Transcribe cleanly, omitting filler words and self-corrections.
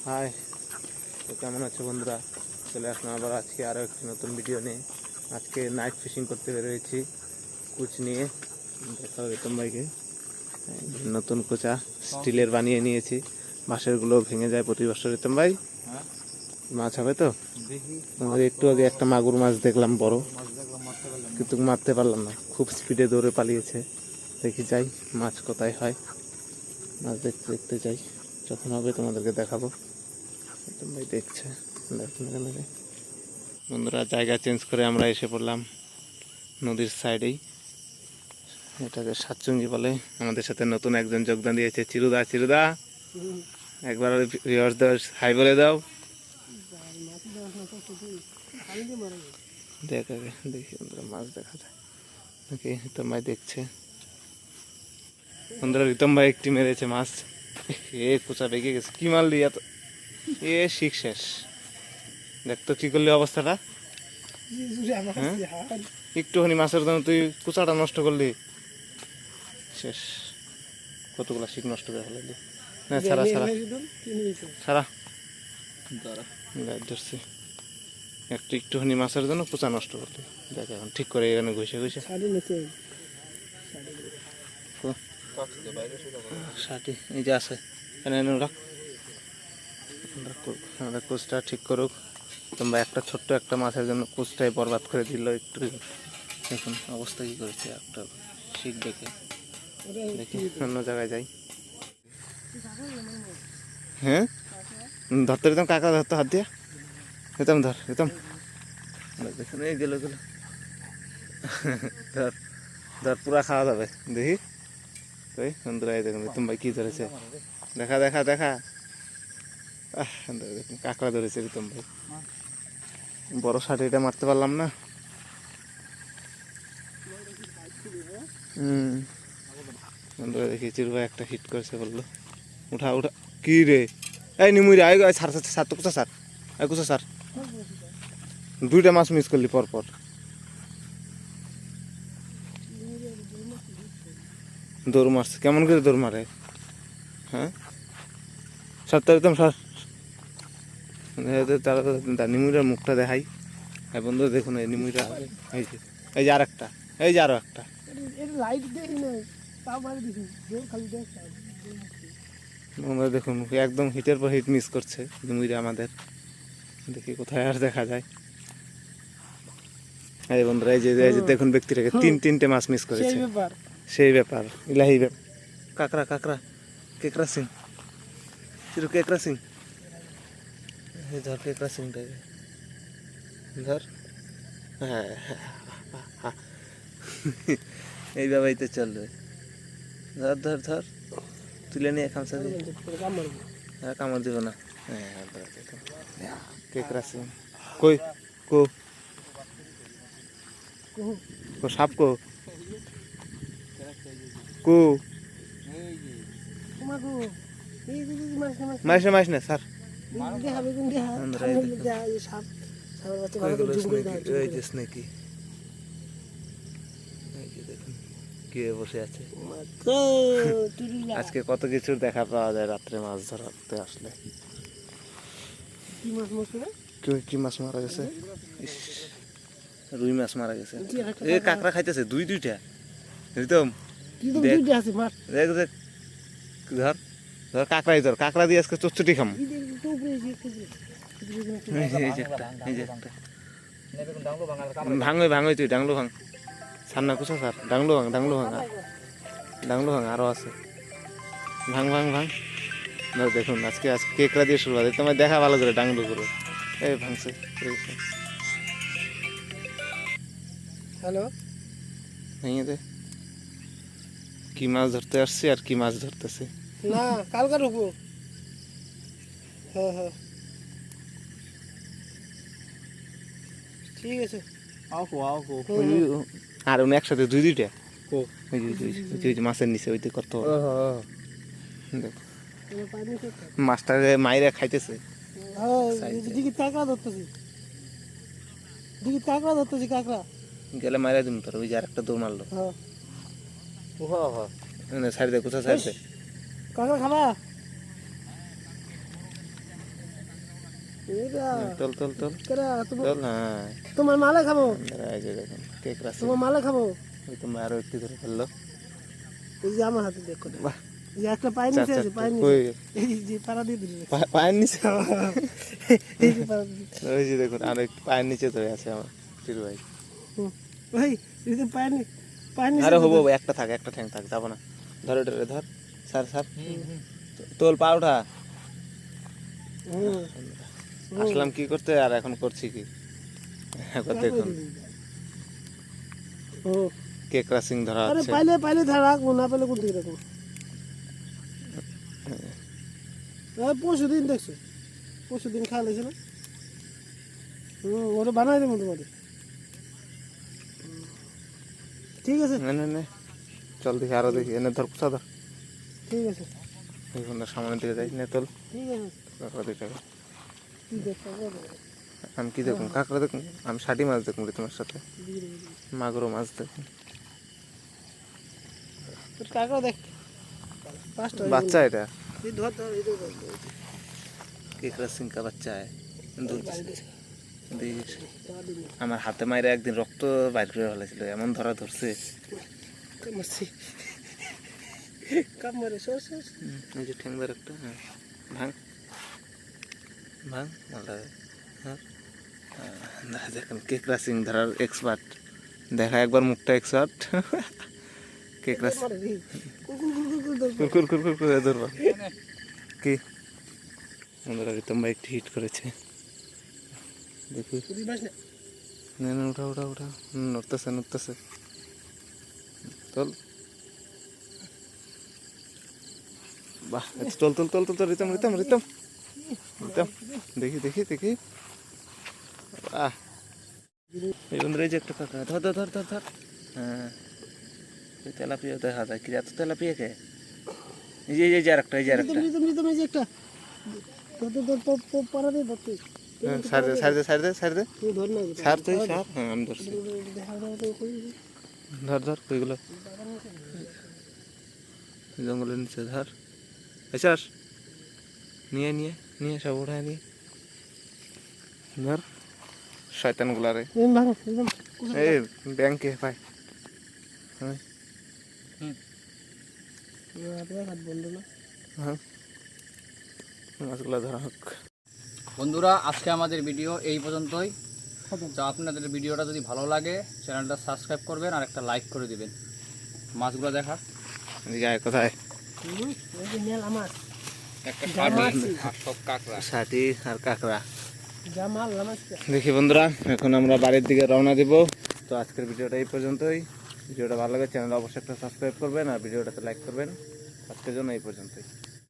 High, তো কেমন আছো বন্ধুরা? চলে আসলাম আবার আজকে আরও একটি নতুন ভিডিও নিয়ে। আজকে নাইট ফিশিং করতে বেরোয়েছি কুচ নিয়ে। দেখাও রিতম ভাইকে নতুন কোচা স্টিলের বানিয়ে নিয়েছি। বাঁশেরগুলো ভেঙে যায় প্রতি বছর। রিতম ভাই, মাছ হবে তো? আমাদের একটু আগে একটা মাগুর মাছ দেখলাম, বড়, কিন্তু মারতে পারলাম না, খুব স্পিডে দৌড়ে পালিয়েছে। দেখি যাই মাছ কোথায় হয়, মাছ দেখতে দেখতে যাই, যখন হবে তোমাদেরকে দেখাবো। রিতম ভাই দেখছে, দেখুন এখানে। বন্ধুরা, জায়গা চেঞ্জ করে আমরা এসে পড়লাম নদীর সাইডেই, এটাকে সাতচুঙ্গি বলে। আমাদের সাথে নতুন একজন যোগদান দিয়েছে, চিরুদা। চিরুদা, একবার ভিউয়ার্সদের হাই বলে দাও। দেখি বন্ধুরা, মাছ দেখা যায় নাকি? রিতম ভাই দেখছে। বন্ধুরা, রিতম ভাই একটি মেরেছে মাছ। এ কোচা বেঁকে গেছে, কি মারলি এত? এ শিখ শেষ। দেখতো কি করলি অবস্থাটা। হ্যাঁ, একটুখানি মাছের জন্য তুই কুচাটা নষ্ট করলি, শেষ। কতগুলা শিক নষ্ট করে ফেলালি। না, ছাড়া ছাড়া ছাড়া, গাছ ধরছি। একটুখানি মাছের জন্য কুচা নষ্ট করলি। দেখ এখন ঠিক করে এখানে ঘষে ঘষে ষাটি এই যে আছে এখানে এনে রাখ। আমাদের কোচটা ঠিক করুক। তোমরা একটা ছোট্ট একটা মাছের জন্য কোচটাই বরবাদ করে দিল। একটু দেখুন অবস্থা কী করেছে। একটা শিখ দেখে দেখি অন্য জায়গায় যাই। হ্যাঁ, ধরতে দিতাম, কাকা ধরতে হাত দিয়ে দিতাম, ধর দিতাম। দেখুন এই গেলো গেলো, ধর ধর, পুরা খাওয়া যাবে। দেখি তুই বন্ধুরা, এই দেখুন রিতম ভাই কী ধরেছে। দেখা দেখা দেখা, দেখুন কাঁকড়া ধরেছে রিতম ভাই। বড় ষাটিটা মারতে পারলাম না। বন্ধুরা, দেখি চিরু ভাই একটা হিট করেছে, বললো উঠা উঠা। কি রে, এই নিমুইরা সার সার তো কুচা সার, কুচা সার। দুইটা মাছ মিস করলি পর পর। দৌড় মারছে, কেমন করে দৌড় মারে? হ্যাঁ, সারটা একদম সার। তারা নিমুইরার মুখটা দেখাই। হ্যাঁ বন্ধু, দেখুন এই নিমুইরা, এই যে আর একটা, এই যে আরো একটা। বন্ধুরা দেখুন, একদম হিটের পর হিট মিস করছে নিমুইরা আমাদের। দেখি কোথায় আর দেখা যায়। এই বন্ধুরা, এই যে দেখুন ব্যক্তিটাকে তিনটে মাছ মিস করেছে। সেই ব্যাপার, ইলাহি ব্যাপার। কাঁকড়া কাঁকড়া, কেকড়া সিং, চিরু কেকড়া সিং। ধর কেকড়া সিংটাকে ধর। হ্যাঁ, এইভাবেই তো চলবে। ধর ধর ধর, তুলে নিয়ে খামসা দিয়ে। হ্যাঁ, কামড় দিব না। হ্যাঁ, কেকড়া সিং কই, কো কো সাপ, কো কো। মাইস না মাইস না স্যার। স্নেকি কে বসে আছে। আজকে কত কিছুর দেখা পাওয়া যায় রাত্রে মাছ ধরতে আসলে। কি মাছ মারা গেছে? রুই মাছ মারা গেছে। এ কাঁকড়া খাইতেছে দুইটা। রিতম দেখ দেখ দেখ, ধর ধর, কাঁকড়াই ধর, কাঁকড়া দিয়ে আজকে চচ্চটি খাম। ভাঙই ভাঙই, তুই ডাংলো ভাঙ, সার না কুসা সার, ডাংলো ভাঙ, ডাংলো ভাঙা, ডাংলো ভাঙ, আরো আছে, ভাঙ ভাঙ ভাঙ। দেখুন আজকে কেকড়া দিয়ে শুরু হয়। তোমার দেখা ভালো করে, ডাংলো করে। এই ভাঙছে। হ্যালো, ভেঙে দে। কি মাছ ধরতে আসছি আর কি মাছ ধরতেছে না, কালকার উপর। হ্যাঁ হ্যাঁ, ঠিক আছে। আর উনি একসাথে দুইটা মাছের নিচে ওইতে করতে হবে। মাছটা মাইরা খাইতেছে। গেলে মাইরা দিন তোর। ওই যে আর একটা দৌড় মারলো। সাইড দে, কোথা সাইড দে। কাঁকড়া খাবা? এরা তোল তোল তোল কেরা তোল। হ্যাঁ তোমার মালে খাবো, এই যে দেখুন কেক রাসিং। তোমার মালে খাবো। ওই তো আরো একটু ধরে ফেললো। এই যে আমার হাতে দেখো, বাহ, এই যে একটা পায়ের চার নিচে আছে, চারটে। পায়ের কই? নিচে এই যে পাড়া দিয়ে দিলে, পায়ের নিচে? এই যে পাড়া দিয়ে। ওই যে দেখুন আরো একটু পায়ের নিচে ধরে আছে আমার চিরু ভাই। ভাই এই যে পায়ের নিচে আরে হবো একটা থাক, একটা ঠ্যাং থাক, যাবো না। ধরে ধরে ধর, সার সার তোল, পা ওঠা। হুম, আসলাম কি করতে আর এখন করছি কি একবার দেখুন। ও কেক রাসিং ধরা আরে হচ্ছে। পাইলে ধর রাখবো, না পাইলে কোন দিকে রাখবো। পরশু দিন দেখছো, পরশু দিন খাওয়া লাগছে না। ওটা বানাই দেবো তোমাদের। ঠিক আছে না না না, চল দেখি আরো দেখি, এনে ধর কুসা ধর। ঠিক আছে দেখুন না সামনের দিকে যাই না, তোল ঠিক আছে। কাঁকড়া দুইটাকে। কি দেখতে হবে? আমি কি দেখুন? কাঁকড়া দেখুন, আমি 60 মাছ দেখুন রে তোমার সাথে, দিয়ে দেবো। মাগুরো মাছ দেখুন। তোর কাকাও দেখ, পাঁচটা বাচ্চা এটা এই ধর ধর এই ধর কেক রাসিং কা বাচ্চা है। দুধ দেখিস, ধর। আমার হাতে মাইরে একদিন রক্ত বাইর করে ফেলেছিল, এমন ধরা ধরছে। কামড়ছি, কামড়ে সর সর। এই যে ঠ্যাংবার একটা, হ্যাঁ ভাঙ ভাঙ ভালো। হ্যাঁ দেখেন কেক রাসিং ধরার এক্সপার্ট, দেখা একবার মুখটা এক্সপার্ট। কেক রাসিং কুরকুর কুরকুর করে ধরবা কি বন্ধুরা, রিতম ভাই একটু হিট করেছে দেখি। না না, উঠা উঠা উঠা, নড়তেছে নড়তেছে, তোল। বাহ, তোল তোল তোল তোল তোল, রিতম রিতম রিতম রিতম, দেখি দেখি দেখি। বাহ, এই বন্ধুরা এই যে একটা কাঁকড়া, ধর ধর ধর ধর ধর। হ্যাঁ তেলাপিয়া দেখা যায়, কি এত তেলাপিয়া কে? এই যে এই যে আরেকটা, এই যে আরেকটা। এই যে একটা পাড়া দিয়ে ধরতে সার দে সার দে সার দে সার দে, তুই ধর না সার তুই সার। হ্যাঁ আমি ধরছি, দেখা দাও তো কই ধর ধর ওইগুলো জঙ্গলের নিচে ধর। এসাস নিয়ে নিয়ে নিয়ে সব উঠায় নিয়ে ধর শয়তান গুলারে। ভাঙ একদম এই ব্যাংকে পাই হাত বন্ধ না। হ্যাঁ মাছগুলো ধরা হোক। বন্ধুরা, আজকে আমাদের ভিডিও এই পর্যন্তই। তো আপনাদের ভিডিওটা যদি ভালো লাগে চ্যানেলটা সাবস্ক্রাইব করবেন আর একটা লাইক করে দিবেন। মাছগুলো দেখার এদিকে আয়, কোথায়? এই যে মেল আমার একটা জামাল আর সব কাঁকড়া। সাথী আর কাঁকড়া। জামাল আমার দেখি বন্ধুরা, এখন আমরা বাড়ির দিকে রওনা দিব। তো আজকের ভিডিওটা এই পর্যন্তই। ভিডিওটা ভালো লাগে চ্যানেল অবশ্যই একটা সাবস্ক্রাইব করবেন আর ভিডিওটাতে লাইক করবেন। আজকের জন্য এই পর্যন্তই।